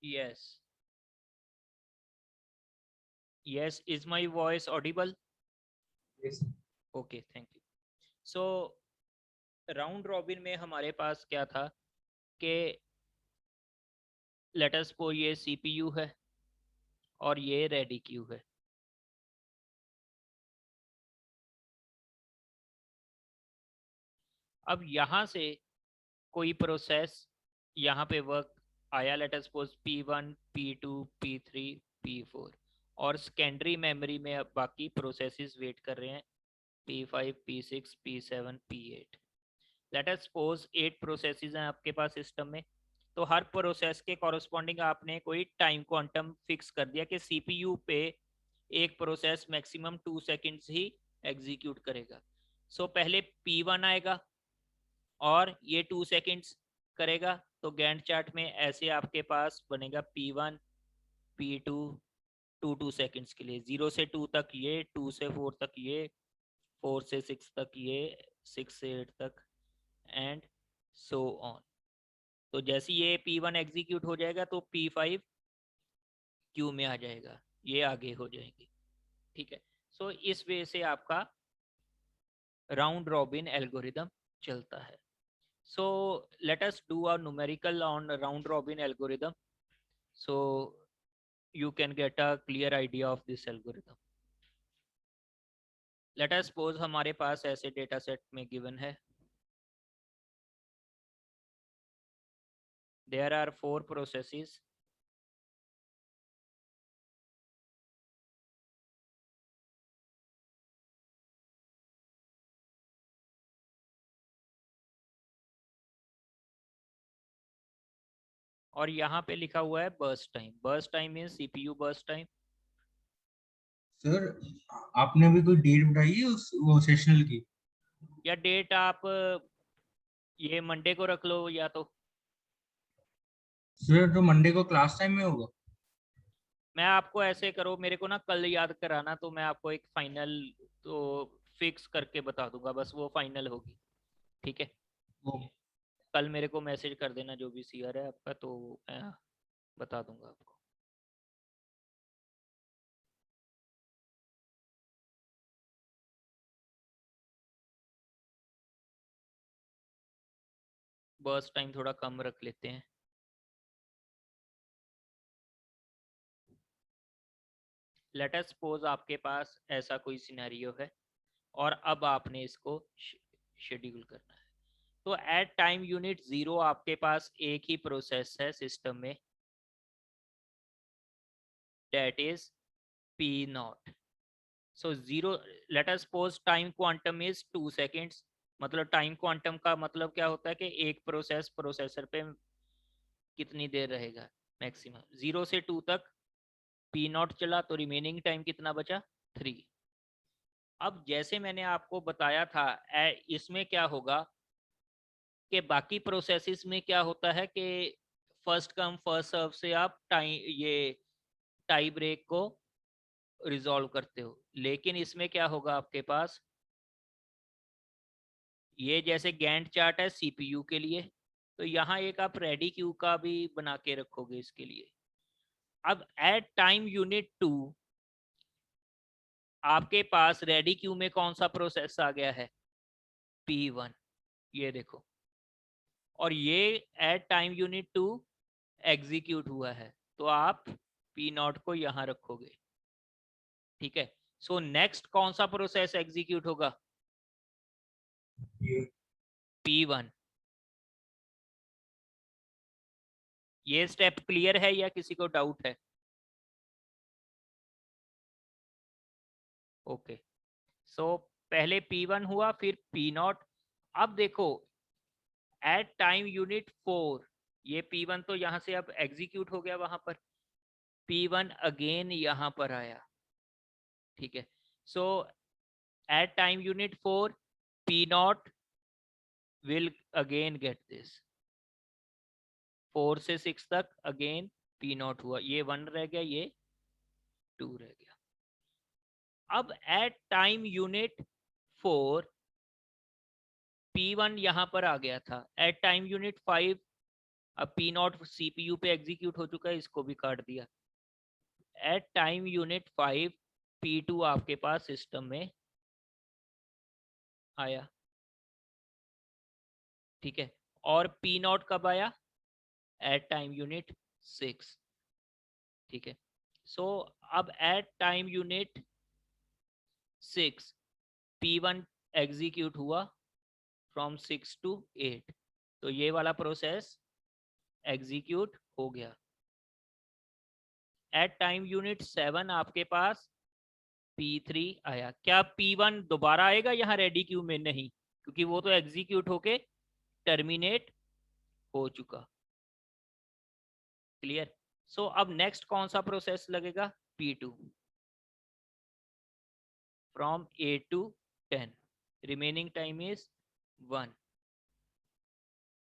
Yes. Yes. Is my voice audible? Yes. Okay, thank you. So round robin में हमारे पास क्या था कि लेट अस सपोज ये सीपीयू है और ये रेडी क्यू है। अब यहाँ से कोई प्रोसेस यहाँ पे वर्क आया, late us suppose P1 P2 P3 P4, और सेकेंडरी मेमोरी में अब बाकी प्रोसेसेस वेट कर रहे हैं P5 P6 P7 P8। Late us suppose 8 processes हैं आपके पास सिस्टम में। तो हर प्रोसेस के कॉरस्पॉन्डिंग आपने कोई टाइम क्वांटम फिक्स कर दिया कि सीपीयू पे एक प्रोसेस मैक्सिमम 2 सेकंड्स ही एग्जीक्यूट करेगा। सो पहले P1 आएगा और ये 2 सेकंड्स करेगा। तो गैंट चार्ट में ऐसे आपके पास बनेगा P1 P2 2 2 सेकंड्स के लिए, 0 से 2 तक ये, 2 से 4 तक ये, 4 से 6 तक ये, 6 से 8 तक, एंड सो ऑन। तो जैसे ये P1 एग्जीक्यूट हो जाएगा तो P5 क्यू में आ जाएगा, ये आगे हो जाएंगे। ठीक है। सो इस वे से आपका राउंड रॉबिन एल्गोरिदम चलता है। So let us do a numerical on round robin algorithm so you can get a clear idea of this algorithm. Let us suppose हमारे पास ऐसे डेटा सेट में given है, there are 4 processes और यहाँ पे लिखा हुआ है burst time. Burst time means CPU burst time. Sir, आपने अभी कोई डेट बताई है उस वो सेशनल की? या डेट आप ये मंडे को रख लो या तो। सर, तो मंडे को क्लास टाइम में होगा? मैं आपको ऐसे करो, मेरे को ना कल याद कराना, तो मैं आपको एक फाइनल तो फिक्स करके बता दूंगा, बस वो फाइनल होगी। ठीक है। वो कल मेरे को मैसेज कर देना जो भी सीआर है आपका, तो मैं बता दूंगा आपको। बस टाइम थोड़ा कम रख लेते हैं। लेट अस सपोज आपके पास ऐसा कोई सिनेरियो है और अब आपने इसको शेड्यूल करना है। तो एट टाइम यूनिट 0 आपके पास एक ही प्रोसेस है सिस्टम में, that is P0। So 0, let us suppose time quantum is 2 seconds. मतलब टाइम क्वांटम का मतलब क्या होता है कि एक प्रोसेस प्रोसेसर पे कितनी देर रहेगा मैक्सिमम। 0 से 2 तक P0 चला तो रिमेनिंग टाइम कितना बचा, 3। अब जैसे मैंने आपको बताया था, इसमें क्या होगा कि बाकी प्रोसेसेस में क्या होता है कि फर्स्ट कम फर्स्ट सर्व से आप ये टाई ब्रेक को रिजॉल्व करते हो। लेकिन इसमें क्या होगा आपके पास, ये जैसे गैंट चार्ट है सीपीयू के लिए, तो यहाँ एक आप रेडी क्यू का भी बना के रखोगे इसके लिए। अब एट टाइम यूनिट 2 आपके पास रेडी क्यू में कौन सा प्रोसेस आ गया है, P1। ये देखो, और ये एट टाइम यूनिट 2 एग्जीक्यूट हुआ है, तो आप P0 को यहां रखोगे। ठीक है। सो नेक्स्ट कौन सा प्रोसेस एग्जीक्यूट होगा, ये P1। ये स्टेप क्लियर है या किसी को डाउट है? ओके। सो पहले P1 हुआ, फिर P0। अब देखो एट टाइम यूनिट 4 ये P1 तो यहां से अब एग्जीक्यूट हो गया वहां पर, P1 अगेन यहां पर आया। ठीक है। So at time unit 4 P0 will again get this। 4 से 6 तक अगेन P0 हुआ, ये 1 रह गया, ये 2 रह गया। अब एट टाइम यूनिट 4 P1 यहां पर आ गया था, एट टाइम यूनिट 5 अब पी नॉट सीपीयू पे एग्जीक्यूट हो चुका है, इसको भी काट दिया। एट टाइम यूनिट 5 P2 आपके पास सिस्टम में आया, ठीक है। और पी नॉट कब आया? एट टाइम यूनिट 6, ठीक है। सो अब at time unit 6 P1 execute हुआ फ्रॉम 6 to 8, तो ये वाला प्रोसेस एग्जीक्यूट हो गया। एट टाइम यूनिट 7 आपके पास P3 आया। क्या P1 दोबारा आएगा यहाँ रेडी क्यू में? नहीं, क्योंकि वो तो एग्जीक्यूट होके टर्मिनेट हो चुका। क्लियर? सो अब नेक्स्ट कौन सा प्रोसेस लगेगा? P2 from 8 to 10, remaining time is 1।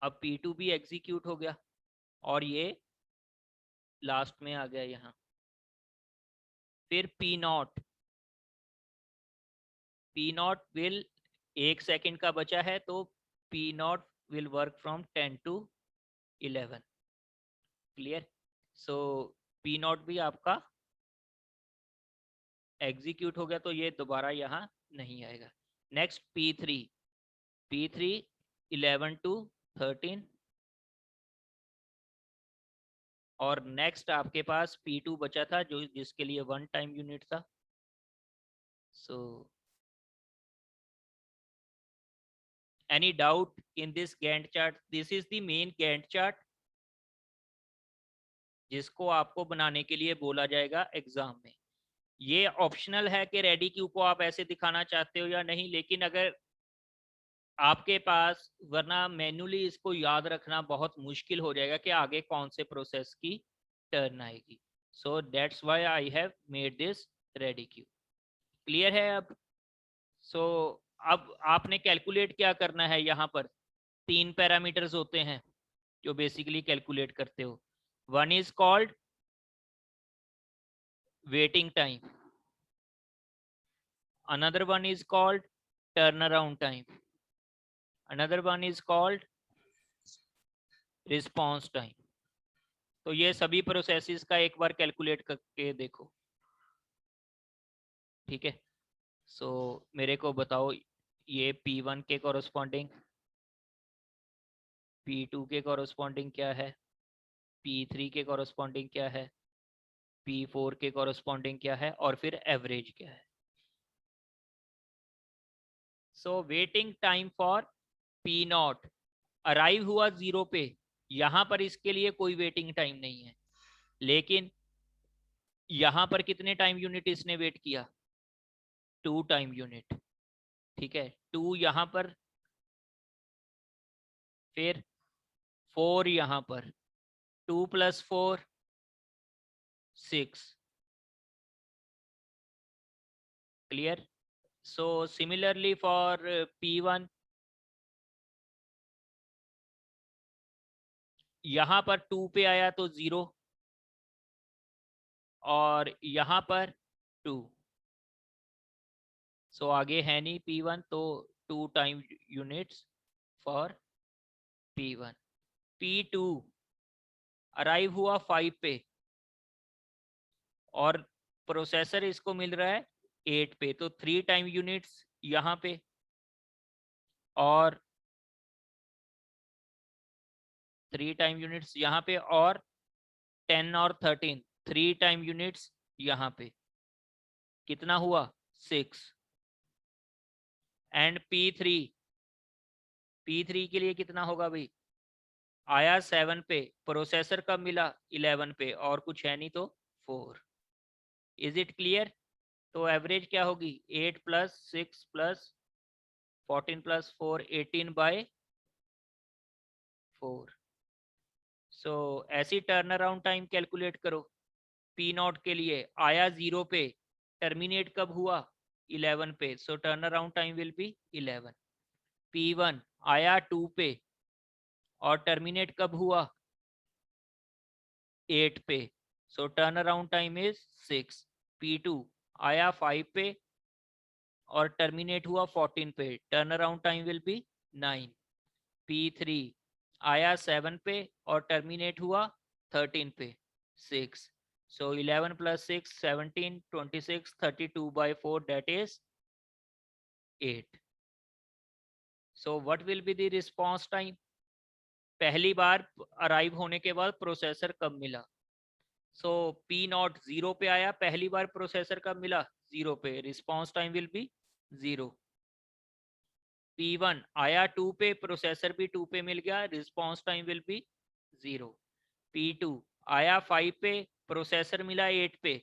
अब P2 भी एग्जीक्यूट हो गया और ये लास्ट में आ गया यहाँ। फिर P0 विल 1 सेकेंड का बचा है, तो P0 will work from 10 to 11। Clear? So P0 भी आपका एग्जीक्यूट हो गया, तो ये दोबारा यहाँ नहीं आएगा। नेक्स्ट P3 11 to 13, और नेक्स्ट आपके पास P2 बचा था जो जिसके लिए 1 टाइम यूनिट था। So any doubt in this Gantt chart? This is the main Gantt chart जिसको आपको बनाने के लिए बोला जाएगा एग्जाम में। ये ऑप्शनल है कि रेडी क्यू को आप ऐसे दिखाना चाहते हो या नहीं, लेकिन अगर आपके पास, वरना मैन्युअली इसको याद रखना बहुत मुश्किल हो जाएगा कि आगे कौन से प्रोसेस की टर्न आएगी। So that's why I have made this ready queue. Clear है अब? सो अब आपने कैलकुलेट क्या करना है, यहाँ पर 3 पैरामीटर्स होते हैं जो बेसिकली कैलकुलेट करते हो। One is called waiting time, another one is called turnaround time, another one is called response time। तो ये सभी प्रोसेसेस का एक बार कैलकुलेट करके देखो, ठीक है। सो मेरे को बताओ, ये P1 के कॉरस्पॉन्डिंग, P2 के कॉरस्पॉन्डिंग क्या है, P3 के कॉरस्पॉन्डिंग क्या है, P4 के कॉरस्पॉन्डिंग क्या है, और फिर एवरेज क्या है। So waiting time for P0 arrive हुआ 0 पे, यहां पर इसके लिए कोई वेटिंग टाइम नहीं है, लेकिन यहां पर कितने टाइम यूनिट इसने वेट किया? 2 टाइम यूनिट, ठीक है। 2 यहां पर, फिर 4 यहां पर, 2 + 4 6। Clear? So similarly for P1, यहां पर 2 पे आया तो 0, और यहां पर 2। सो आगे है नहीं P1, तो 2 time units for P1। P2 arrive हुआ 5 पे, और प्रोसेसर इसको मिल रहा है 8 पे, तो 3 टाइम यूनिट्स यहाँ पे, और 3 टाइम यूनिट्स यहाँ पे, और 10 और 13 3 टाइम यूनिट्स यहाँ पे। कितना हुआ? 6। एंड P3 के लिए कितना होगा भाई? आया 7 पे, प्रोसेसर कब मिला? 11 पे, और कुछ है नहीं तो 4। Is it clear? तो एवरेज क्या होगी? 8 + 6 + 14 + 4 18/4। सो ऐसी टर्न अराउंड टाइम कैलकुलेट करो। P0 के लिए आया 0 पे, टर्मिनेट कब हुआ? 11 पे, सो turn around time will be 11। P1 आया 2 पे, और टर्मिनेट कब हुआ? 8 पे, सो turn around time is 6। P2 आया 5 पे, और टर्मिनेट हुआ 14 पे, turn around time will be 9। P3 आया 7 पे और टर्मिनेट हुआ 13 पे 6. So 11 plus 6 17 26 32/4 that is 8. So what will be the response time? पहली बार अराइव होने के बाद प्रोसेसर कब मिला? सो पी नॉट 0 पे आया पहली बार, प्रोसेसर कब मिला? 0 पे, response time will be 0. P1 आया 2 पे, प्रोसेसर भी 2 पे मिल गया, response time will be 0. P2 आया 5 पे, प्रोसेसर मिला 8 पे,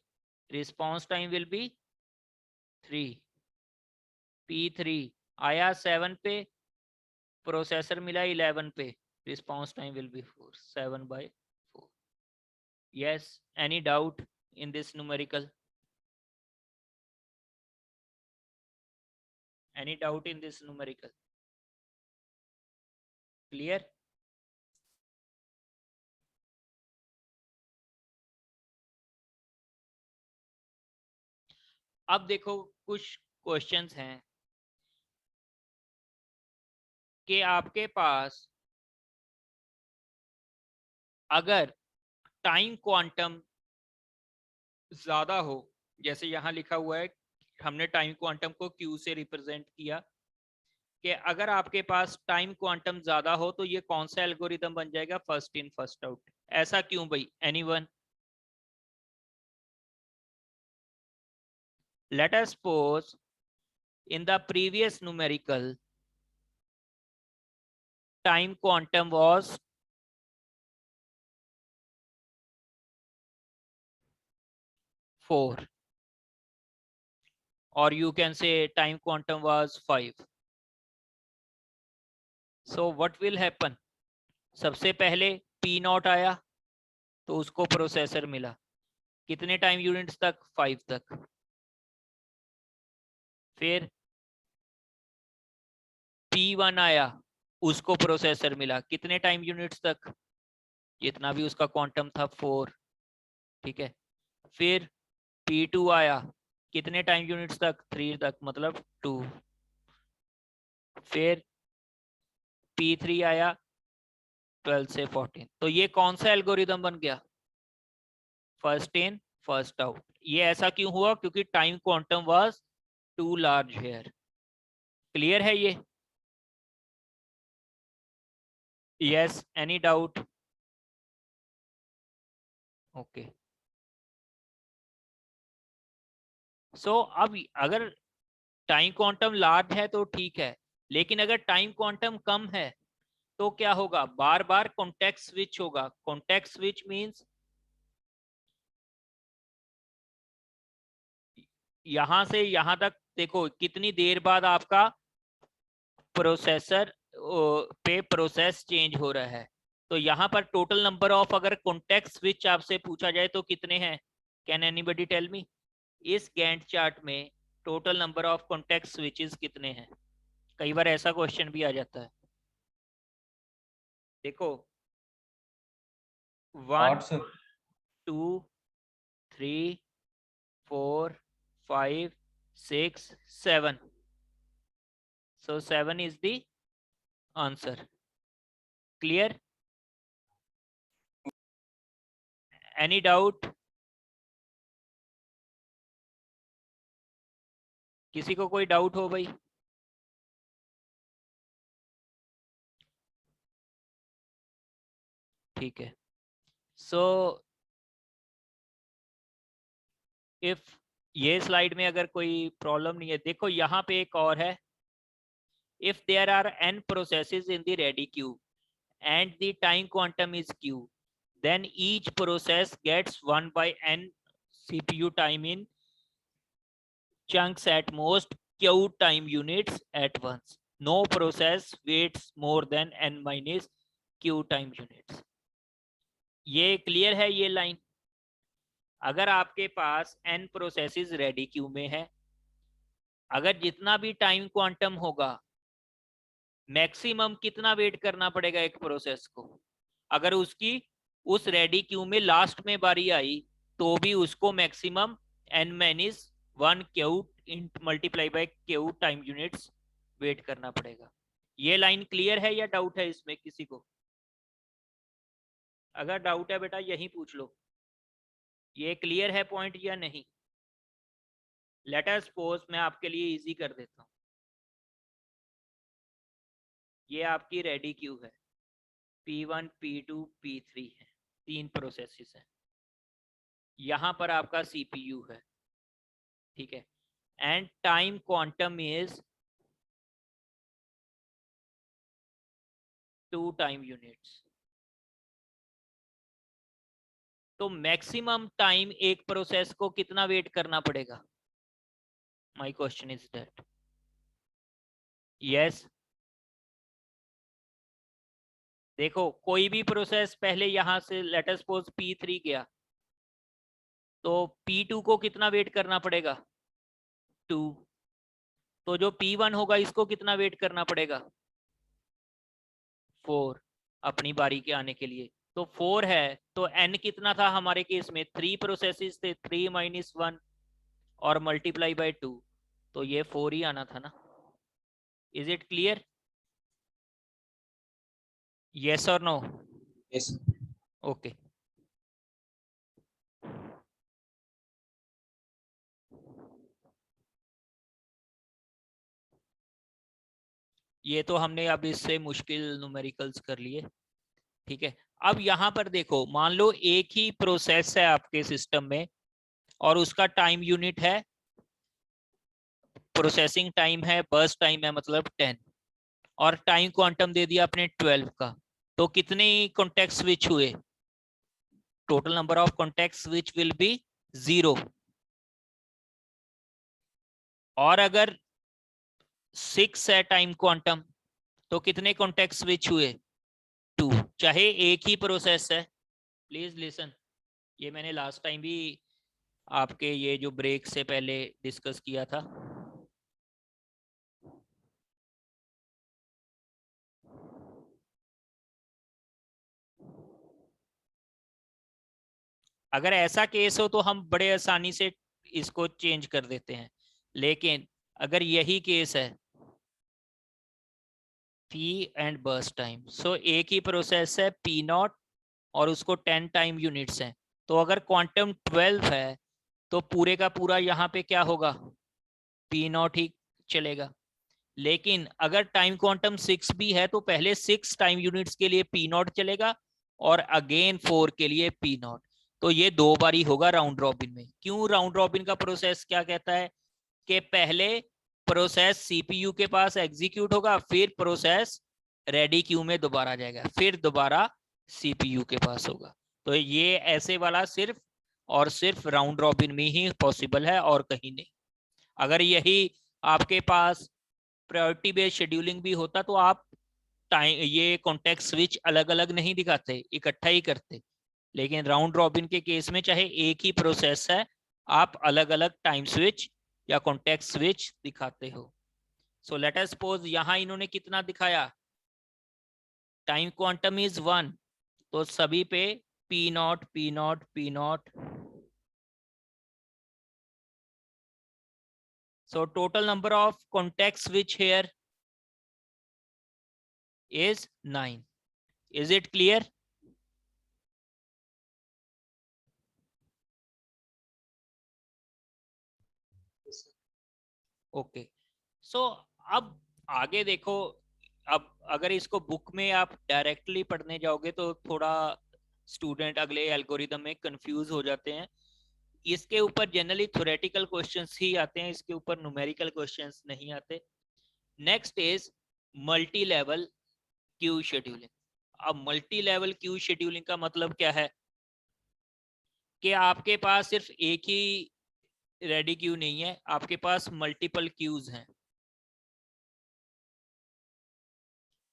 response time will be 3. P3 आया 7 पे, प्रोसेसर मिला 11 पे, response time will be 4. 7/4. Yes, any doubt in this numerical? Any doubt in this numerical? Clear? अब देखो कुछ क्वेश्चंस हैं कि आपके पास अगर टाइम क्वांटम ज्यादा हो, जैसे यहां लिखा हुआ है, हमने टाइम क्वांटम को Q से रिप्रेजेंट किया, कि अगर आपके पास टाइम क्वांटम ज्यादा हो तो ये कौन सा एल्गोरिदम बन जाएगा? First in first out. ऐसा क्यों भाई? Anyone? Let us suppose in the previous numerical time quantum was 4, or you can say time quantum was 5. So what will happen? सबसे पहले P नॉट आया तो उसको प्रोसेसर मिला, कितने टाइम यूनिट्स तक? 5 तक. फिर P1 आया, उसको प्रोसेसर मिला, कितने टाइम यूनिट्स तक? जितना भी उसका क्वांटम था 4. ठीक है. फिर P2 आया, कितने टाइम यूनिट्स तक? 3 तक, मतलब 2. फिर P3 आया 12 से 14. तो ये कौन सा एल्गोरिदम बन गया? First in first out. ये ऐसा क्यों हुआ? क्योंकि time quantum was too large here. Clear है ये? Yes, any doubt? Okay. So अब अगर टाइम क्वांटम लार्ज है तो ठीक है, लेकिन अगर टाइम क्वांटम कम है तो क्या होगा? बार बार कॉन्टेक्स्ट स्विच होगा. कॉन्टेक्स्ट स्विच मींस यहां से यहां तक देखो कितनी देर बाद आपका प्रोसेसर पे प्रोसेस चेंज हो रहा है. तो यहाँ पर टोटल नंबर ऑफ, अगर कॉन्टेक्स्ट स्विच आपसे पूछा जाए तो कितने हैं? Can anybody tell me? इस गैंट चार्ट में total number of context switches कितने हैं? कई बार ऐसा क्वेश्चन भी आ जाता है. देखो 1 8 sir. 2 3 4 5 6 7. So 7 is the answer. Clear? Any doubt? किसी को कोई डाउट हो भाई? ठीक है. सो इफ ये स्लाइड में अगर कोई प्रॉब्लम नहीं है, देखो यहाँ पे एक और है. If there are n processes in the ready queue and the time quantum is q, then each process gets 1/n CPU time in chunks at most q time units at once. No process waits more than n minus q time units. ये clear है ये line? अगर आपके पास n processes ready queue में है, अगर जितना भी टाइम क्वांटम होगा, मैक्सिमम कितना वेट करना पड़ेगा एक प्रोसेस को? अगर उसकी उस रेडी क्यू में लास्ट में बारी आई तो भी उसको maximum n minus 1 Q multiply by Q time units wait करना पड़ेगा. ये लाइन क्लियर है या डाउट है इसमें किसी को? अगर डाउट है बेटा यही पूछ लो। ये क्लियर है पॉइंट या नहीं? लेट अस सपोज, मैं आपके लिए इजी कर देता हूँ। ये आपकी रेडी क्यू है, P1 P2 P3 है, 3 प्रोसेसेस है। यहां पर आपका CPU है, ठीक है, and time quantum is 2 time units. तो मैक्सिमम टाइम एक प्रोसेस को कितना वेट करना पड़ेगा? My question is that. Yes, देखो कोई भी प्रोसेस पहले यहां से लेट अस सपोज P3 गया, तो P2 को कितना वेट करना पड़ेगा? 2। तो जो P1 होगा इसको कितना वेट करना पड़ेगा? 4, अपनी बारी के आने के लिए। तो 4 है, तो n कितना था हमारे केस में? 3 प्रोसेसेस थे, 3 - 1 और मल्टीप्लाई बाय 2, तो ये 4 ही आना था ना। Is it clear? यस और नो? यस। ओके। ये तो हमने अब इससे मुश्किल न्यूमेरिकल्स कर लिए, ठीक है। अब यहां पर देखो, मान लो एक ही प्रोसेस है आपके सिस्टम में और उसका टाइम यूनिट है, प्रोसेसिंग टाइम है, बर्स्ट टाइम है मतलब 10, और टाइम क्वांटम दे दिया आपने 12 का। तो कितने कॉन्टेक्ट स्विच हुए? Total number of contact switch will be 0। और अगर 6 है टाइम क्वांटम, तो कितने कॉन्टेक्ट स्विच हुए? 2, चाहे एक ही प्रोसेस है। प्लीज लिसन, ये मैंने लास्ट टाइम भी आपके ये जो ब्रेक से पहले डिस्कस किया था। अगर ऐसा केस हो तो हम बड़े आसानी से इसको चेंज कर देते हैं, लेकिन अगर यही केस है P एंड बर्स्ट टाइम, सो एक ही प्रोसेस है P0 और उसको 10 टाइम यूनिट्स हैं, तो अगर क्वांटम 12 है तो पूरे का पूरा यहाँ पे क्या होगा? P0 ही चलेगा। लेकिन अगर टाइम क्वांटम 6 भी है तो पहले 6 टाइम यूनिट्स के लिए P0 चलेगा और अगेन 4 के लिए P0। तो ये 2 बारी होगा राउंड रॉबिन में। क्यों राउंड रॉबिन का प्रोसेस क्या कहता है? कि पहले प्रोसेस सीपीयू के पास एग्जीक्यूट होगा, फिर प्रोसेस रेडी क्यू में दोबारा जाएगा, फिर दोबारा सीपीयू के पास होगा। तो ये ऐसे वाला सिर्फ और सिर्फ राउंड रॉबिन में ही पॉसिबल है और कहीं नहीं। अगर यही आपके पास प्रायोरिटी बेस्ड शेड्यूलिंग भी होता तो आप टाइम ये कॉन्टेक्ट स्विच अलग अलग नहीं दिखाते, इकट्ठा ही करते। लेकिन राउंड रॉबिन के केस में चाहे एक ही प्रोसेस है, आप अलग अलग टाइम स्विच या कॉन्टेक्ट स्विच दिखाते हो। सो लेट अस सपोज यहां इन्होंने कितना दिखाया? टाइम क्वांटम इज 1, तो सभी पे P0 P0 P0। So total number of contact switch here is 9. Is it clear? Okay. So अब आगे देखो, अब अगर इसको बुक में आप डायरेक्टली पढ़ने जाओगे तो थोड़ा स्टूडेंट अगले एल्गोरिदम में कंफ्यूज हो जाते हैं। इसके ऊपर जनरली थ्योरेटिकल क्वेश्चंस ही आते हैं, इसके ऊपर न्यूमेरिकल क्वेश्चंस नहीं आते। Next is multi level queue scheduling. अब मल्टी लेवल क्यू शेड्यूलिंग का मतलब क्या है? कि आपके पास सिर्फ एक ही रेडी क्यू नहीं है, आपके पास मल्टीपल क्यूज हैं।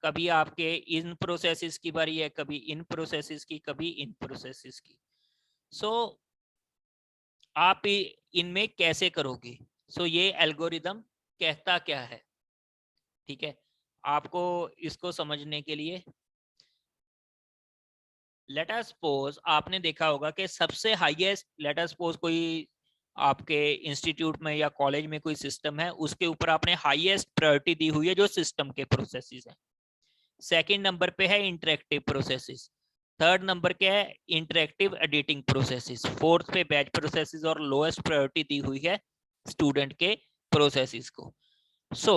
कभी आपके इन प्रोसेसेस की बारी है, कभी इन प्रोसेसेस की, कभी इन प्रोसेसेस की। सो आप इनमें कैसे करोगे? सो ये एल्गोरिदम कहता क्या है, ठीक है, आपको इसको समझने के लिए लेट अस सपोज आपने देखा होगा कि सबसे हाईएस्ट, लेट अस सपोज कोई आपके इंस्टीट्यूट में या कॉलेज में कोई सिस्टम है, उसके ऊपर आपने हाईएस्ट प्रायोरिटी दी हुई है जो सिस्टम के प्रोसेसेस हैं। सेकंड नंबर पे है इंटरेक्टिव प्रोसेसेस, थर्ड नंबर क्या है, इंटरेक्टिव एडिटिंग प्रोसेसेस। फोर्थ पे बैच प्रोसेसेस और लोएस्ट प्रायोरिटी दी हुई है स्टूडेंट के प्रोसेसेस को। सो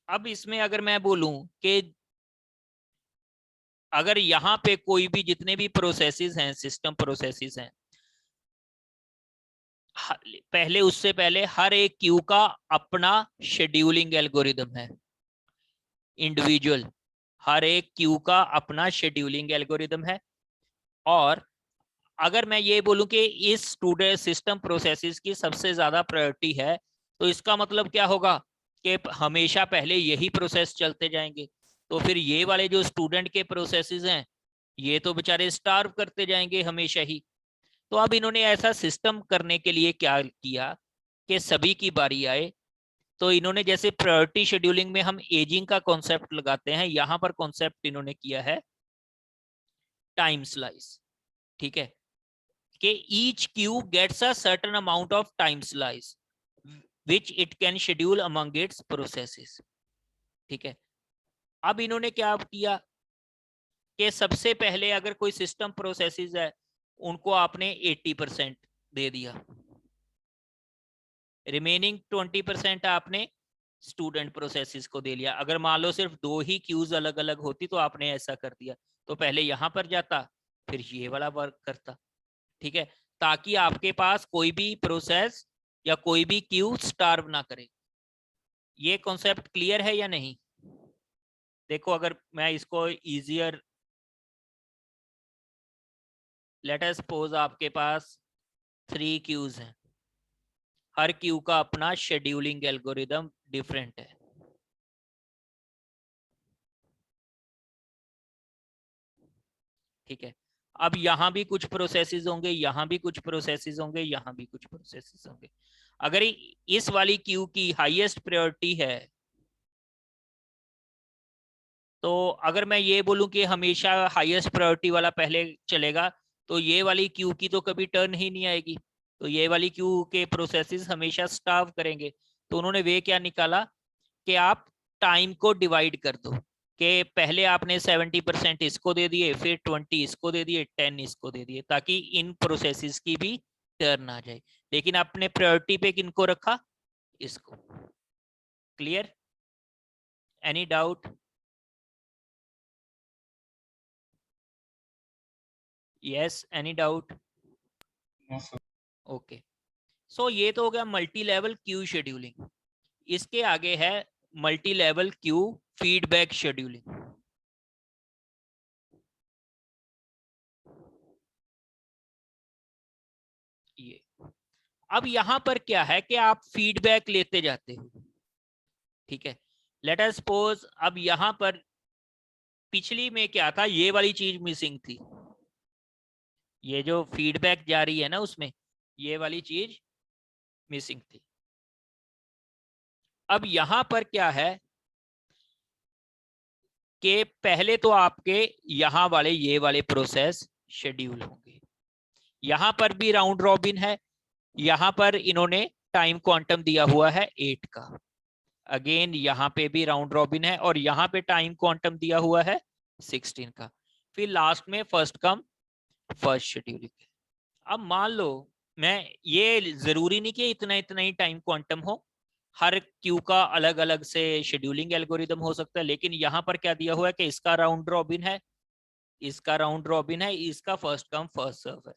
अब इसमें अगर मैं बोलूं कि अगर यहाँ पे कोई भी जितने भी प्रोसेसेस हैं, सिस्टम प्रोसेसेस हैं, पहले उससे पहले हर एक क्यू का अपना शेड्यूलिंग एल्गोरिदम है, इंडिविजुअल। हर एक क्यू का अपना शेड्यूलिंग एल्गोरिदम है। और अगर मैं ये बोलूं कि इस स्टूडेंट सिस्टम प्रोसेसेस की सबसे ज्यादा प्रायोरिटी है, तो इसका मतलब क्या होगा कि हमेशा पहले यही प्रोसेस चलते जाएंगे। तो फिर ये वाले जो स्टूडेंट के प्रोसेसेस हैं, ये तो बेचारे स्टार्व करते जाएंगे हमेशा ही। तो अब इन्होंने ऐसा सिस्टम करने के लिए क्या किया कि सभी की बारी आए। तो इन्होंने जैसे प्रायोरिटी शेड्यूलिंग में हम एजिंग का कॉन्सेप्ट लगाते हैं, यहां पर कॉन्सेप्ट इन्होंने किया है टाइम स्लाइस। ठीक है, कि each queue gets a certain amount of time slice which it can schedule among its processes। ठीक है, अब इन्होंने क्या किया कि सबसे पहले अगर कोई सिस्टम प्रोसेसेस है, उनको आपने 80% दे दिया, रिमेनिंग 20% आपने स्टूडेंट प्रोसेसेस को दे लिया। अगर मान लो सिर्फ दो ही क्यूज अलग अलग होती तो आपने ऐसा कर दिया, तो पहले यहां पर जाता, फिर ये वाला वर्क करता। ठीक है, ताकि आपके पास कोई भी प्रोसेस या कोई भी क्यू स्टार्व ना करे। ये कॉन्सेप्ट क्लियर है या नहीं? देखो अगर मैं इसको इजियर, लेट अस सपोज आपके पास 3 क्यूज हैं, हर क्यू का अपना शेड्यूलिंग एल्गोरिदम डिफरेंट है। ठीक है, अब यहां भी कुछ प्रोसेसेस होंगे, यहां भी कुछ प्रोसेसेस होंगे, यहां भी कुछ प्रोसेसेस होंगे। अगर इस वाली क्यू की हाईएस्ट प्रायोरिटी है, तो अगर मैं ये बोलूं कि हमेशा हाईएस्ट प्रायोरिटी वाला पहले चलेगा, तो ये वाली क्यू की तो कभी टर्न ही नहीं आएगी। तो ये वाली क्यू के प्रोसेसेस हमेशा स्टार्व करेंगे। तो उन्होंने वे क्या निकाला कि आप टाइम को डिवाइड कर दो, कि पहले आपने 70% इसको दे दिए, फिर 20 इसको दे दिए, 10 इसको दे दिए, ताकि इन प्रोसेसेस की भी टर्न आ जाए। लेकिन आपने प्रायोरिटी पे किनको रखा? इसको। Clear? Any doubt? Yes, any doubt? Okay, so ये तो हो गया मल्टी लेवल क्यू शेड्यूलिंग। इसके आगे है multi level Q feedback scheduling. ये अब यहां पर क्या है कि आप फीडबैक लेते जाते हो। ठीक है, लेट अस सपोज अब यहां पर पिछली में क्या था, ये वाली चीज मिसिंग थी, ये जो फीडबैक जा रही है ना उसमें ये वाली चीज मिसिंग थी। अब यहां पर क्या है कि पहले तो आपके यहां वाले ये वाले प्रोसेस शेड्यूल होंगे। यहां पर भी राउंड रॉबिन है, यहां पर इन्होंने टाइम क्वांटम दिया हुआ है 8 का। अगेन यहां पे भी राउंड रॉबिन है और यहां पे टाइम क्वांटम दिया हुआ है 16 का। फिर लास्ट में फर्स्ट कम फर्स्ट शेड्यूलिंग। अब मान लो, मैं ये जरूरी नहीं कि इतना इतना ही टाइम क्वांटम हो, हर क्यू का अलग अलग से शेड्यूलिंग एल्गोरिदम हो सकता है। लेकिन यहाँ पर क्या दिया हुआ है कि इसका राउंड रॉबिन है, इसका राउंड रॉबिन है, इसका फर्स्ट कम फर्स्ट सर्व है।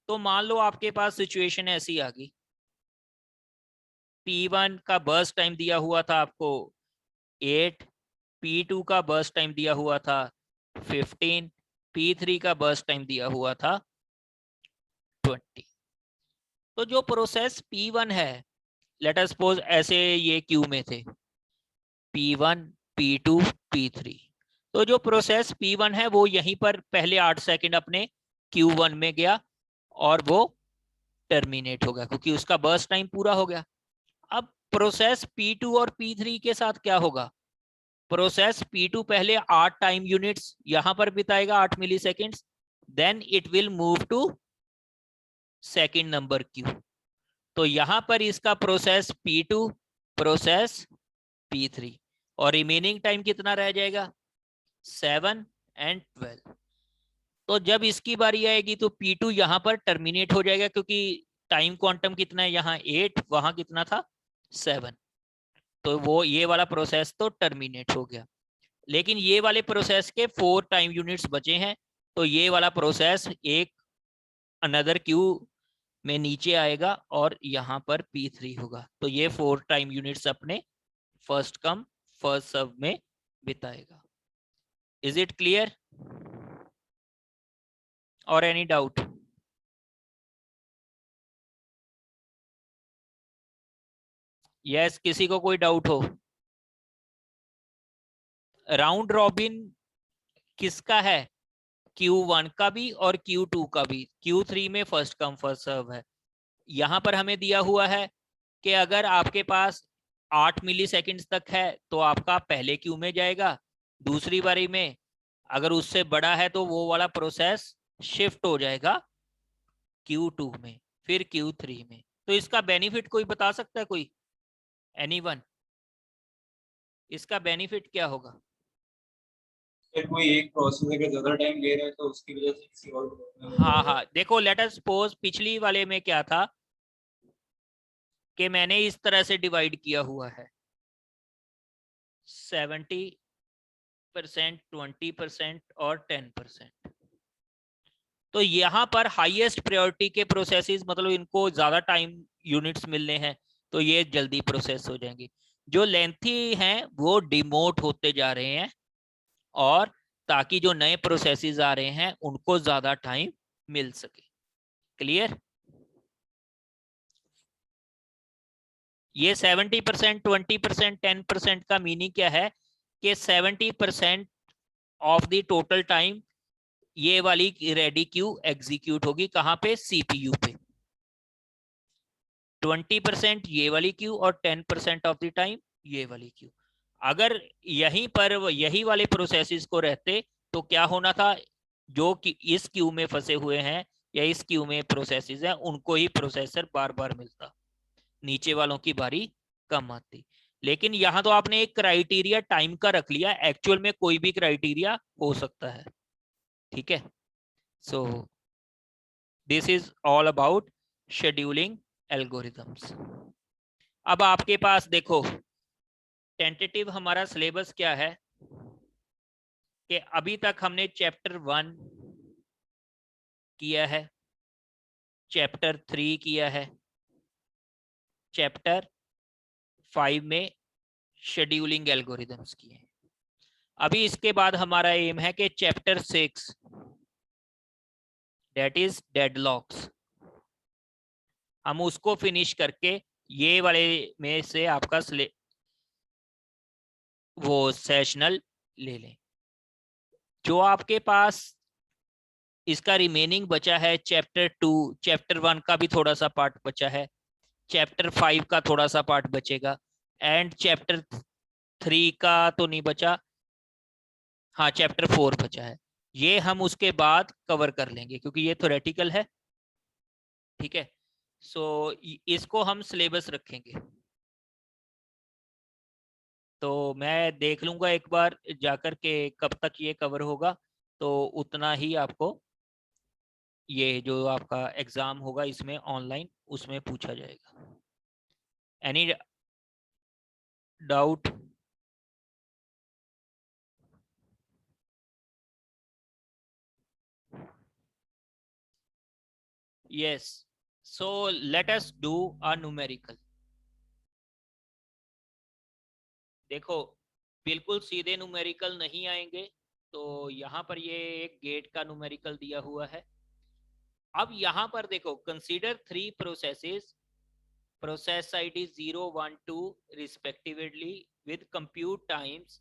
तो मान लो आपके पास सिचुएशन ऐसी आ गई, P1 का बर्स्ट टाइम दिया हुआ था आपको 8, P2 का बर्स्ट टाइम दिया हुआ था 15, P3 का बर्स्ट टाइम दिया हुआ था 20। तो जो प्रोसेस P1 है, लेट अस सपोज ऐसे ये क्यू में थे P1, P2, P3। तो जो प्रोसेस P1 है वो यहीं पर पहले 8 सेकंड अपने Q1 में गया और वो टर्मिनेट हो गया क्योंकि उसका बर्स्ट टाइम पूरा हो गया। अब प्रोसेस P2 और P3 के साथ क्या होगा? प्रोसेस P2 पहले 8 टाइम यूनिट्स यहां पर बिताएगा 8 milliseconds, then it will move to second number Q. तो यहां पर इसका प्रोसेस P2, प्रोसेस P3 और रिमेनिंग टाइम कितना रह जाएगा? 7 and 12। तो जब इसकी बारी आएगी तो P2 यहाँ पर टर्मिनेट हो जाएगा, क्योंकि टाइम क्वांटम कितना है यहाँ 8, वहां कितना था 7, तो वो ये वाला प्रोसेस तो टर्मिनेट हो गया। लेकिन ये वाले प्रोसेस के 4 टाइम यूनिट्स बचे हैं, तो ये वाला प्रोसेस एक अनदर क्यू में नीचे आएगा और यहाँ पर P3 होगा, तो ये 4 टाइम यूनिट्स अपने फर्स्ट कम फर्स्ट सर्व में बिताएगा। इज इट क्लियर और एनी डाउट? यस, किसी को कोई डाउट हो? राउंड रॉबिन किसका है? Q1 का भी और Q2 का भी। Q3 में फर्स्ट कम फर्स्ट सर्व है। यहां पर हमें दिया हुआ है कि अगर आपके पास 8 मिली सेकेंड्स तक है तो आपका पहले क्यू में जाएगा, दूसरी बारी में अगर उससे बड़ा है तो वो वाला प्रोसेस शिफ्ट हो जाएगा Q2 में, फिर Q3 में। तो इसका बेनिफिट कोई बता सकता है? कोई एनीवन? इसका बेनिफिट क्या होगा? कोई एक प्रोसेस अगर ज्यादा टाइम ले रहा है तो उसकी वजह से किसी और हाँ, देखो लेट अस सपोज पिछली वाले में क्या था कि मैंने इस तरह से डिवाइड किया हुआ है 70%, 20% और 10%। तो यहाँ पर हाईएस्ट प्रायोरिटी के प्रोसेसेस, मतलब इनको ज्यादा टाइम यूनिट्स मिलने हैं, तो ये जल्दी प्रोसेस हो जाएंगे। जो लेंथी हैं वो डिमोट होते जा रहे हैं, और ताकि जो नए प्रोसेसेस आ रहे हैं उनको ज्यादा टाइम मिल सके। क्लियर? ये 70%, 20%, 10% का मीनिंग क्या है कि 70% ऑफ द टोटल टाइम ये वाली रेडी क्यू एग्जीक्यूट होगी। कहां पे? सीपीयू पे। 20% ये वाली क्यू और 10% ऑफ द टाइम ये वाली क्यू। अगर यहीं पर यही वाले प्रोसेसेस को रहते तो क्या होना था? जो कि इस क्यू में फंसे हुए हैं या इस क्यू में प्रोसेसेस हैं उनको ही प्रोसेसर बार बार मिलता, नीचे वालों की बारी कम आती। लेकिन यहां तो आपने एक क्राइटेरिया टाइम का रख लिया, एक्चुअल में कोई भी क्राइटेरिया हो सकता है। ठीक है, so this is all about scheduling algorithms. अब आपके पास देखो टेंटेटिव हमारा सिलेबस क्या है कि अभी तक हमने चैप्टर 1 किया है, चैप्टर 3 किया है, चैप्टर 5 में शेड्यूलिंग एल्गोरिथम्स किए हैं। अभी इसके बाद हमारा एम है कि चैप्टर 6 दैट इज डेडलॉक्स, हम उसको फिनिश करके ये वाले में से आपका वो सेशनल ले लें। जो आपके पास इसका रिमेनिंग बचा है चैप्टर 2, चैप्टर 1 का भी थोड़ा सा पार्ट बचा है, चैप्टर 5 का थोड़ा सा पार्ट बचेगा, एंड चैप्टर 3 का तो नहीं बचा, हाँ चैप्टर 4 बचा है। ये हम उसके बाद कवर कर लेंगे क्योंकि ये थ्योरेटिकल है। ठीक है, सो इसको हम सिलेबस रखेंगे। तो मैं देख लूंगा एक बार जाकर के कब तक ये कवर होगा, तो उतना ही आपको ये जो आपका एग्जाम होगा इसमें ऑनलाइन उसमें पूछा जाएगा। Any doubt? Yes, so let us do a numerical. देखो बिल्कुल सीधे न्यूमेरिकल नहीं आएंगे, तो यहाँ पर ये एक गेट का न्यूमेरिकल दिया हुआ है। अब यहाँ पर देखो consider 3 processes, process ID 0, 1, 2 respectively with compute times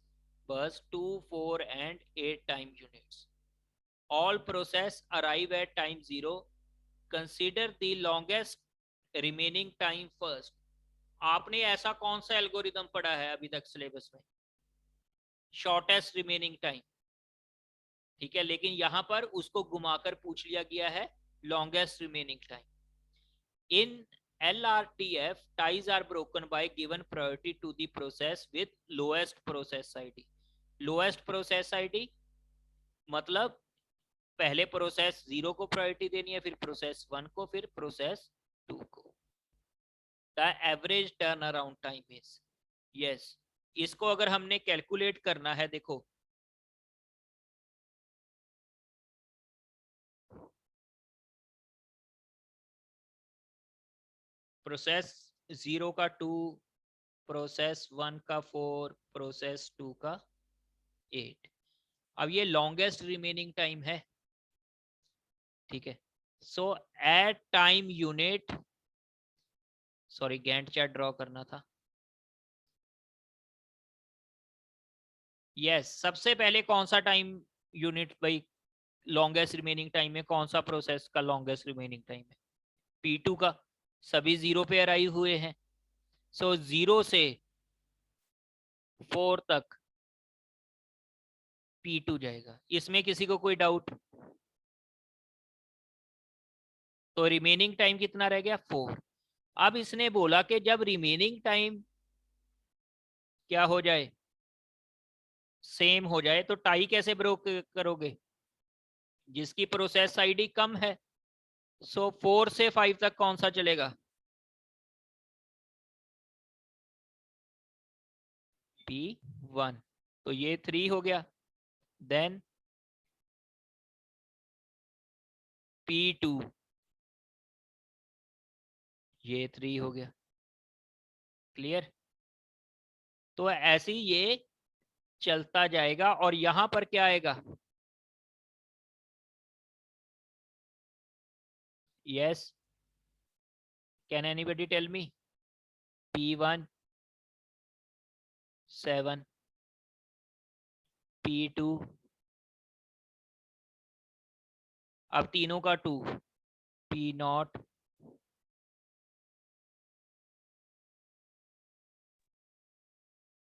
bus 2, 4 and 8 time units. All process arrive at time 0. Consider the longest remaining time first. आपने ऐसा कौन सा एल्गोरिदम पढ़ा है अभी तक सिलेबस में? Shortest remaining time. ठीक है, लेकिन यहां पर उसको घुमाकर पूछ लिया गया है longest remaining time. In LRTF, ties are broken by given priority to the process with lowest process ID. Lowest process ID मतलब पहले प्रोसेस 0 को प्रायोरिटी देनी है, फिर प्रोसेस 1 को, फिर प्रोसेस 2 को। The average turn around time is, yes, इसको अगर हमने कैलकुलेट करना है, देखो प्रोसेस 0 का 2, प्रोसेस 1 का 4, प्रोसेस 2 का 8। अब ये लॉन्गेस्ट रिमेनिंग टाइम है, ठीक है। So at time unit, sorry Gantt chart draw करना था, यस सबसे पहले कौन सा टाइम यूनिट भाई लॉन्गेस्ट रिमेनिंग टाइम है, कौन सा प्रोसेस का लॉन्गेस्ट रिमेनिंग टाइम है? P2 का, सभी 0 पे अराइव हुए हैं। सो 0 से 4 तक P2 जाएगा, इसमें किसी को कोई डाउट? तो रिमेनिंग टाइम कितना रह गया? 4। अब इसने बोला कि जब रिमेनिंग टाइम क्या हो जाए, सेम हो जाए, तो टाई कैसे ब्रोक करोगे? जिसकी प्रोसेस आईडी कम है। सो 4 से 5 तक कौन सा चलेगा? P1, तो ये 3 हो गया। देन P2, ये 3 हो गया। क्लियर? तो ऐसे ही ये चलता जाएगा, और यहां पर क्या आएगा? Yes, can anybody tell me? P1 7, P2, अब तीनों का 2, P0,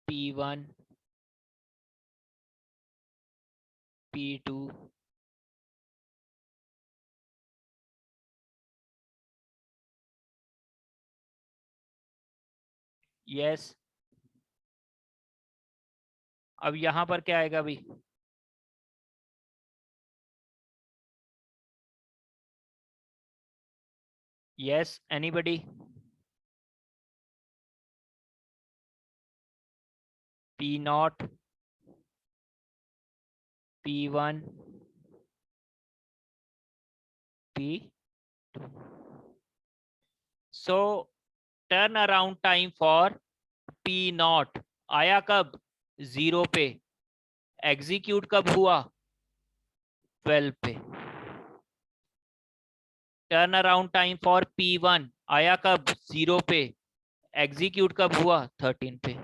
P1, P2, यस। अब यहां पर क्या आएगा अभी? Yes, anybody? P0, P1, P2। So turn around time for P0 आया कब? 0 पे। एग्जीक्यूट कब हुआ? 12 पे। Turn around time for P1 आया कब? 0 पे। एग्जीक्यूट कब हुआ? 13 पे।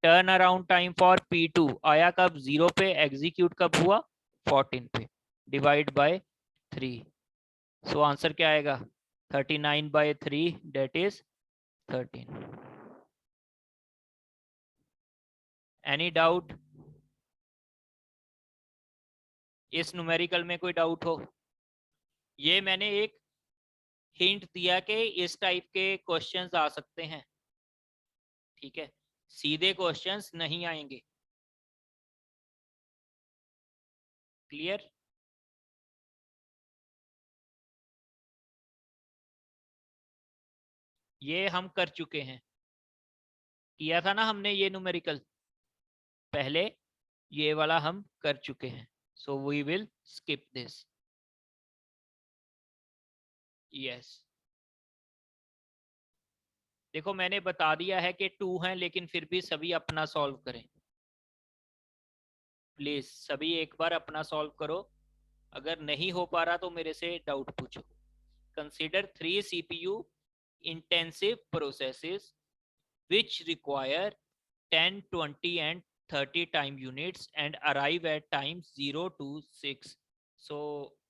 Turn around time for P2 आया कब? 0 पे। एग्जीक्यूट कब हुआ? 14 पे। Divide by 3। सो आंसर क्या आएगा? 39/3, डेट इज 13। Any doubt? इस न्यूमेरिकल में कोई डाउट हो? ये मैंने एक हिंट दिया कि इस टाइप के क्वेश्चंस आ सकते हैं, ठीक है, सीधे क्वेश्चंस नहीं आएंगे। क्लियर? ये हम कर चुके हैं, किया था ना हमने ये न्यूमेरिकल पहले, ये वाला हम कर चुके हैं। So we will skip this. Yes, देखो मैंने बता दिया है कि 2 हैं, लेकिन फिर भी सभी अपना सॉल्व करें प्लीज। सभी एक बार अपना सॉल्व करो, अगर नहीं हो पा रहा तो मेरे से डाउट पूछो। Consider 3 CPU intensive processes which require 10, 20 and 30 time units and arrive at time 0 to 6। so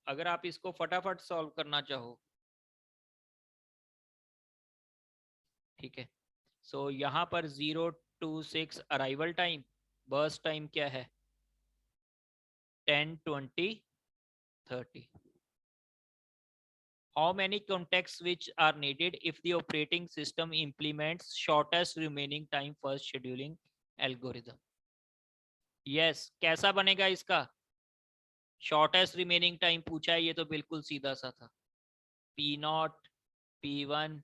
अगर आप इसको फटाफट सॉल्व करना चाहो, ठीक है। सो यहाँ पर 0 to 6 arrival time, burst time क्या है? 10, 20, 30। How many contexts which are needed if the operating system implements shortest remaining time first scheduling algorithm? Yes, कैसा बनेगा इसका? शॉर्टेस्ट रिमेनिंग टाइम पूछा है, ये तो बिल्कुल सीधा सा था, P0, P1,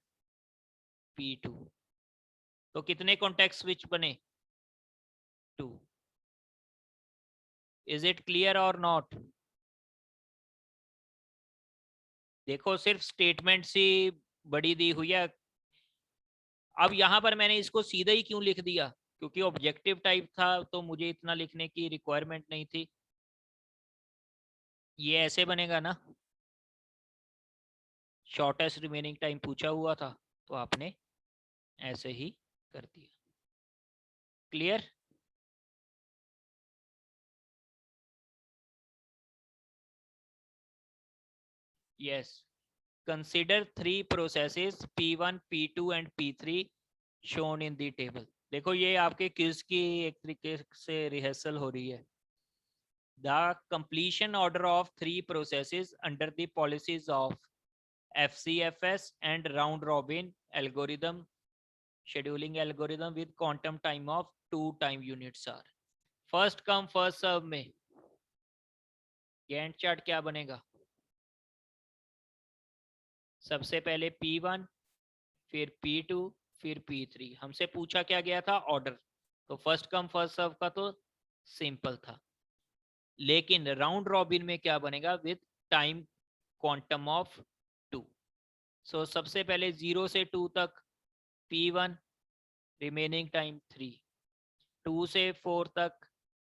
P2। तो कितने कॉन्टेक्स्ट स्विच बने? 2। इज इट क्लियर और नॉट? देखो सिर्फ स्टेटमेंट सी बड़ी दी हुई है। अब यहां पर मैंने इसको सीधा ही क्यों लिख दिया, क्योंकि ऑब्जेक्टिव टाइप था तो मुझे इतना लिखने की रिक्वायरमेंट नहीं थी। ये ऐसे बनेगा ना, शॉर्टेस्ट रिमेनिंग टाइम पूछा हुआ था तो आपने ऐसे ही कर दिया। Clear? Yes. Consider 3 processes P1, P2 and P3 shown in the table. देखो ये आपके क्विज की एक तरीके से रिहर्सल हो रही है। The completion order of 3 processes under the policies of FCFS and round robin algorithm, scheduling algorithm with quantum time of 2 time units are first come first serve में गैंट चार्ट क्या बनेगा? सबसे पहले P1, फिर P2, फिर P3। हमसे पूछा क्या गया था? ऑर्डर। तो फर्स्ट कम फर्स्ट सर्व का तो सिंपल था, लेकिन राउंड रॉबिन में क्या बनेगा? With time quantum of 2। सो सबसे पहले 0 से 2 तक P1, रिमेनिंग टाइम 3। 2 से 4 तक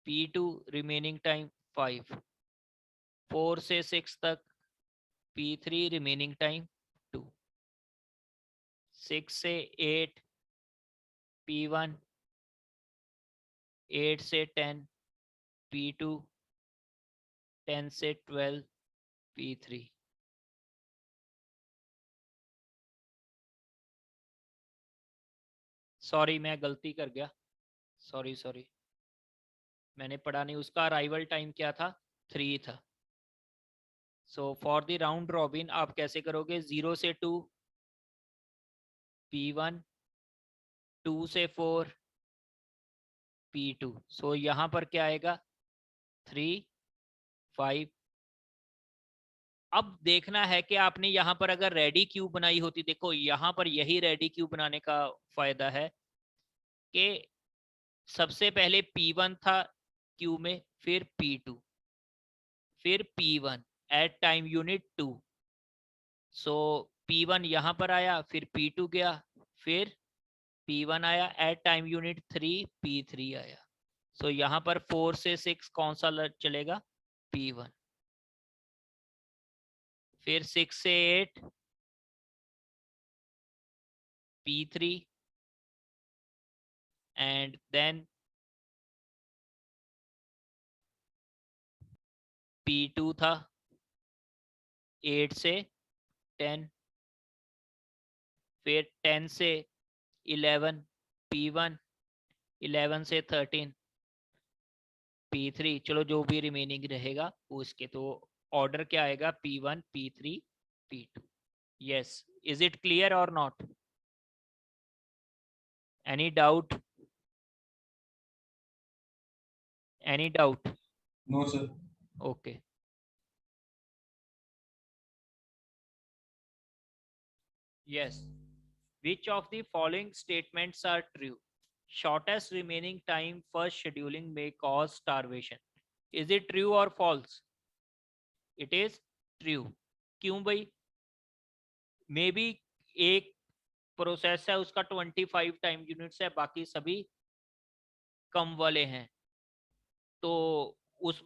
P2, रिमेनिंग टाइम 5। 4 से 6 तक P3, रिमेनिंग टाइम 2। 6 से 8 P1। 8 से 10 P2। 10 से 12 P3। सॉरी मैं गलती कर गया, सॉरी मैंने पढ़ा नहीं। उसका अराइवल टाइम क्या था? 3 था। So for the round robin आप कैसे करोगे? 0 से 2 P1, 2 से 4 P2। सो यहाँ पर क्या आएगा? 3, 5। अब देखना है कि आपने यहाँ पर अगर रेडी क्यू बनाई होती, देखो यहाँ पर यही रेडी क्यू बनाने का फायदा है कि सबसे पहले P1 था क्यू में, फिर P2, फिर P1 एट टाइम यूनिट 2। सो P1 यहाँ पर आया, फिर P2 गया, फिर P1 आया एट टाइम यूनिट 3, P3 आया। सो यहाँ पर 4 से 6 कौन सा चलेगा? P1। फिर 6 से 8 P3 एंड देन P2 था 8 से 10। फिर 10 से 11 P1। 11 से 13 P3। चलो जो भी रिमेनिंग रहेगा उसके, तो ऑर्डर क्या आएगा? P1, P3, P2। Yes. Is it clear और not? Any doubt? Any doubt? No sir. Okay. Yes. Which of the following statements are true? Shortest remaining time for scheduling may cause starvation. Is it true or false? It is true. क्यों भाई? May be एक process है उसका 25 time units है, बाकी सभी कम वाले हैं, तो उस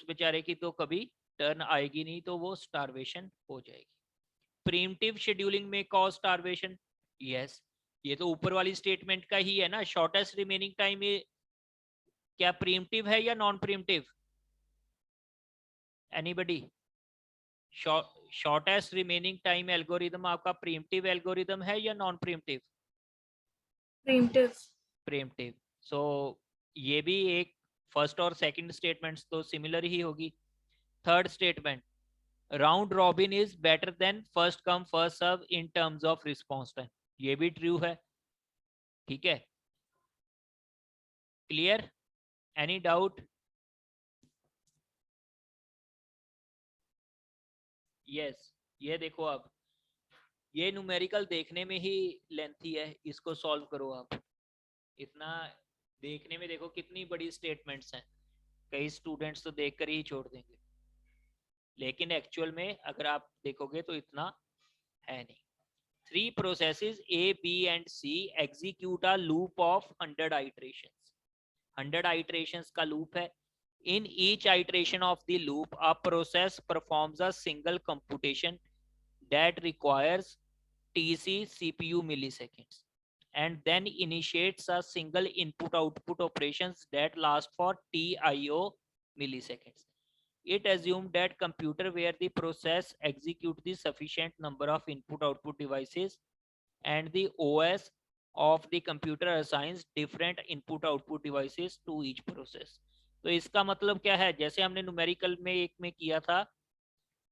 बेचारे की तो कभी टर्न आएगी नहीं, तो वो स्टारवेशन हो जाएगी। प्रीम्प्टिव शेड्यूलिंग में कॉज स्टारवेशन। यस, ये तो ऊपर वाली स्टेटमेंट का ही है ना। शॉर्टेस्ट रिमेनिंग टाइम क्या प्रीम्प्टिव है या non preemptive? Anybody? Shortest remaining time algorithm आपका प्रीम्प्टिव एल्गोरिदम है या नॉन प्रीम्प्टिव? प्रीम्प्टिव। प्रीम्प्टिव। सो ये भी एक फर्स्ट और सेकंड स्टेटमेंट्स तो सिमिलर ही होगी। Third statement, round robin is better than first come first serve in terms of response time. ये भी ट्रू है। ठीक है, क्लियर? Any doubt? यस, ये देखो अब ये न्यूमेरिकल देखने में ही लेंथी है, इसको सॉल्व करो आप। इतना देखने में देखो कितनी बड़ी स्टेटमेंट्स हैं, कई स्टूडेंट्स तो देखकर ही छोड़ देंगे, लेकिन एक्चुअल में अगर आप देखोगे तो इतना है नहीं। 3 processes A, B and C execute a loop of 100 iterations. 100 iterations का loop है. In each iteration of the loop, a process performs a single computation that requires TC CPU milliseconds and then initiates a single input-output operations that last for TIO milliseconds. It assumed that computer where the process execute the sufficient number of input-output devices and the OS of the computer assigns different input-output devices to each process. तो इसका मतलब क्या है, जैसे हमने numerical में एक में किया था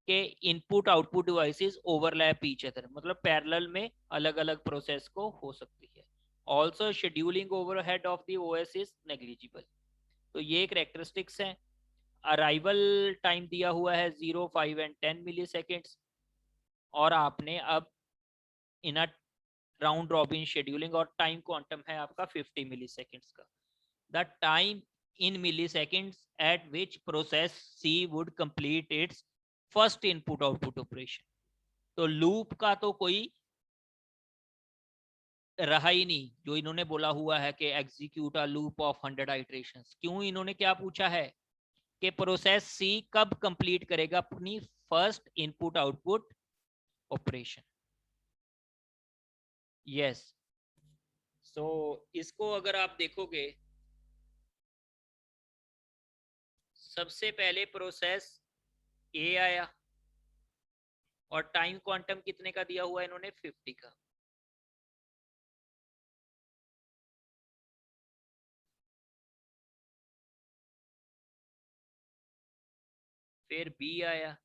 कि input output devices overlap each other, मतलब पैरेलल में अलग अलग प्रोसेस को हो सकती है. Also scheduling overhead of the OS is negligible. तो ये कैरेक्टरिस्टिक्स हैं. अराइवल टाइम दिया हुआ है 0, 5 एंड 10 मिली सेकेंड्स, और आपने अब इन अ राउंड रॉबिन शेड्यूलिंग और टाइम क्वांटम है आपका 50 मिली सेकेंड्स का. The time in milliseconds at which process C would complete its first input output operation. तो लूप का तो कोई रहा ही नहीं, जो इन्होंने बोला हुआ है कि execute a loop of 100 iterations. क्यों, इन्होंने क्या पूछा है कि प्रोसेस सी कब कंप्लीट करेगा अपनी first input output operation. Yes, so इसको अगर आप देखोगे, सबसे पहले प्रोसेस ए आया और टाइम क्वांटम कितने का दिया हुआ है इन्होंने, 50 का. फिर बी आया,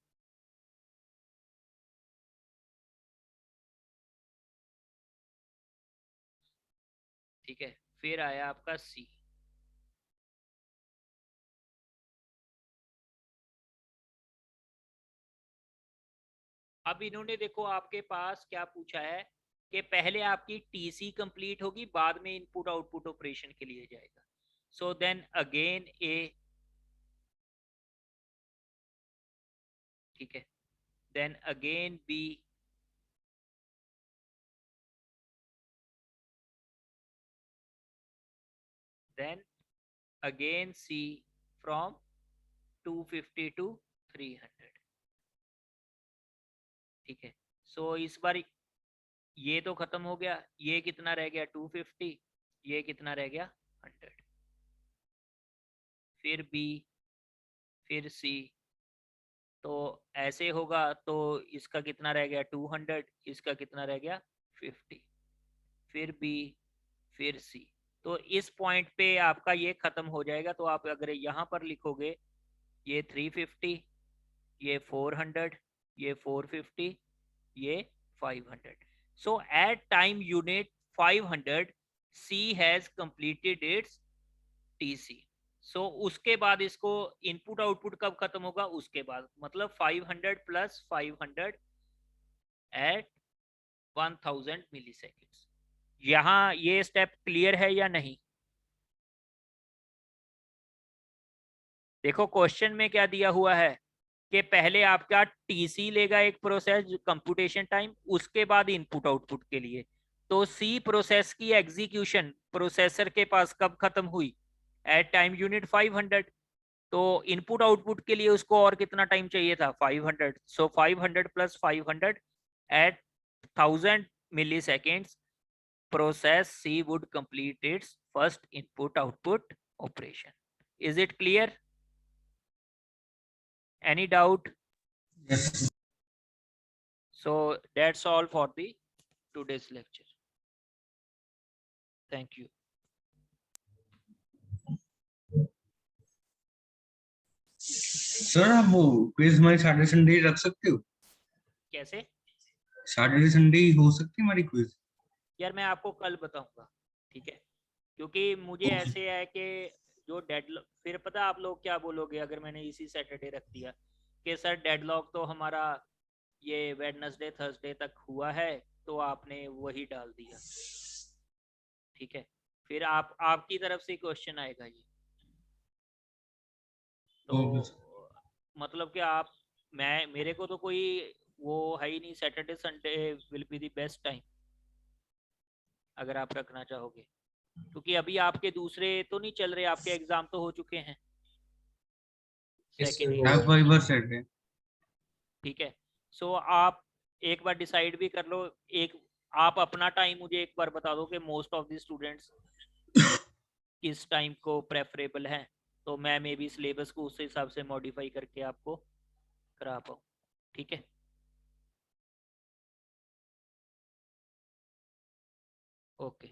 ठीक है. फिर आया आपका सी. अब इन्होंने देखो आपके पास क्या पूछा है कि पहले आपकी टीसी कंप्लीट होगी, बाद में इनपुट आउटपुट ऑपरेशन के लिए जाएगा. सो देन अगेन ए, ठीक है, then again B, then again C from 250 to 300. ठीक है. सो इस बार ये तो खत्म हो गया, ये कितना रह गया 250, ये कितना रह गया 100. फिर बी, फिर सी, तो ऐसे होगा तो इसका कितना रह गया 200, इसका कितना रह गया 50. फिर बी, फिर सी. तो इस पॉइंट पे आपका ये खत्म हो जाएगा. तो आप अगर यहाँ पर लिखोगे ये 350, ये 400, ये 450, ये 500. So at time unit 500 C has completed it's TC. So उसके बाद इसको इनपुट आउटपुट कब खत्म होगा, उसके बाद, मतलब 500 प्लस 500 एट 1000 मिली सेकेंड्स. यहाँ ये स्टेप क्लियर है या नहीं? देखो क्वेश्चन में क्या दिया हुआ है कि पहले आपका टीसी लेगा एक प्रोसेस कंप्यूटेशन टाइम, उसके बाद इनपुट आउटपुट के लिए. तो सी प्रोसेस की एग्जीक्यूशन प्रोसेसर के पास कब खत्म हुई, एट टाइम यूनिट 500. तो इनपुट आउटपुट के लिए उसको और कितना टाइम चाहिए था 500. So 500 plus 500 at 1000 milliseconds process C would complete its first input output operation. Is it clear? Any doubt? Yes. So that's all for the today's lecture. Thank you. Sir आप वो quiz हमारी Saturday Sunday रख सकते हो? कैसे? Saturday Sunday हो सकती है हमारी क्विज? यार मैं आपको कल बताऊंगा, ठीक है, क्योंकि मुझे ऐसे है कि जो डेडलॉक, फिर पता आप लोग क्या बोलोगे अगर मैंने इसी सैटरडे रख दिया कि सर डेडलॉक तो हमारा ये वेडनेसडे थर्सडे तक हुआ है तो आपने वही डाल दिया, ठीक है। फिर आपकी तरफ से क्वेश्चन आएगा ये, तो ओके सर। मतलब कि मेरे को तो कोई वो है ही नहीं, Saturday Sunday will be the best time अगर आप रखना चाहोगे, क्योंकि अभी आपके दूसरे तो नहीं चल रहे, आपके एग्जाम तो हो चुके हैं यस सेकेंड सर, ईयर, आप वही बार सेट है। ठीक है। सो आप एक बार डिसाइड भी कर लो, एक आप अपना टाइम मुझे एक बार बता दो कि मोस्ट ऑफ द स्टूडेंट्स किस टाइम को प्रेफरेबल है, तो मैं मे बी सिलेबस को उस हिसाब से मॉडिफाई करके आपको करा पाऊँ, ठीक है। ओके।